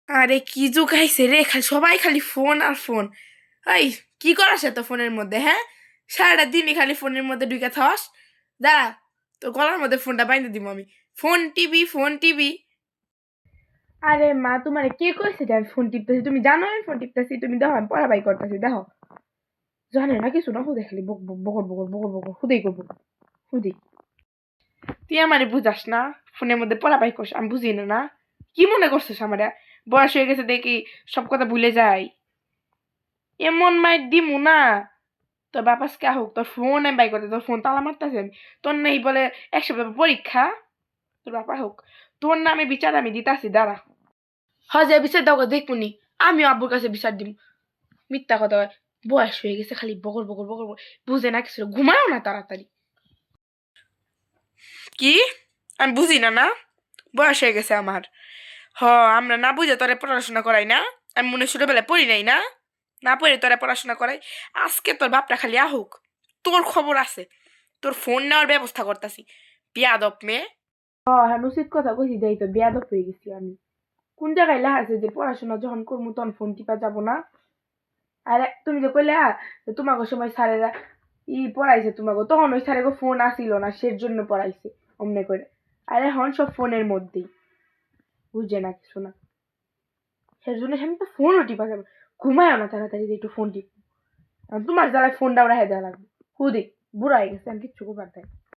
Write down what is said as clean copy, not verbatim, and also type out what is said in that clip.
আরে কি যুগ আইছে রে, খালি সবাই খালি ফোন আর ফোন। এই কি করাস এত ফোনের মধ্যে? হ্যাঁ, সারাটা দিনই খালি ফোনের মধ্যে ঢুকে থাস। দাঁড়া, তোর গলার মধ্যে ফোনটা বাইন্ধে দিব আমি। Phone TV phone TV. আরে মা, তোমার কে কইছে যে আমি ফোন টিপতেছি? তুমি জানো আমি ফোন টিপতেছি? তুমি দেখো আমি পড়াবাই করতেছি, দেখো। জানে না কিছু না, হুদে খালি বক বক বকর বকর বকর বকর হুদেই করবো, হুদেই। তুই আমারে বুঝাস না, ফোনের মধ্যে পড়াবাই করছ, আমি বুঝি না না। কি মনে করছিস আমারে? বয়স হয়ে গেছে দেখি সব কথা ভুলে যাই। এমন মাইর দিমু না, তোর বাপাস কে হোক, তোর ফোন আমি বাই করতে, তোর ফোন তালা মারতেছে আমি। তোর নেই বলে এক সপ্তাহ পরীক্ষা, তোর বাপা হোক। তোর নামে বিচার আমি দিতাছি, দাঁড়া। হজে বিচার দাও দেখুনি, আমিও আব্বুর কাছে বিচার দিব। মিথ্যা কথা কয়, বয়স হয়ে গেছে খালি বকর বকর বকর বকর, বুঝে না কিছু, ঘুমায়ও না তাড়াতাড়ি। কি? আমি বুঝি না না? বয়স হয়ে গেছে আমার। হ, আমরা না বুঝে তোরে পড়াশোনা করাই না? আমি মনে হয় ছোটবেলায় পড়ি নাই না? না পড়ে তোরা পড়াশোনা করাই। আজকে তোর বাপটা খালি আহুক, তোর খবর আছে। তোর ফোন নেওয়ার ব্যবস্থা করতেছি, বিয়াদব মেয়ে। হ্যাঁ, উচিত কথা কইছি, দেই তো বেয়াদব হয়ে গেছি আমি। কোন জায়গায় লেখা আছে যে পড়াশোনা যখন করবো তখন ফোন টিপা যাবো না? আর তুমি যে কইলে যে তোমাকে সময় স্যারেরা পড়াইছে তোমাকে, তখন ওই স্যারের ফোন আসিল না, সের জন্য পড়াইছে অমনে করে। আর এখন সব ফোনের মধ্যেই, বুঝে না কিছু না। সের জন্য আমি তো ফোনও টিপা যাবো। ঘুমায়ও না তাড়াতাড়ি যে একটু ফোন টিপ। তোমার জ্বালায় ফোনটা ওরা দেওয়া লাগবে। হুদি বুড়া হয়ে গেছে, আমি কিচ্ছু করবার দেয়।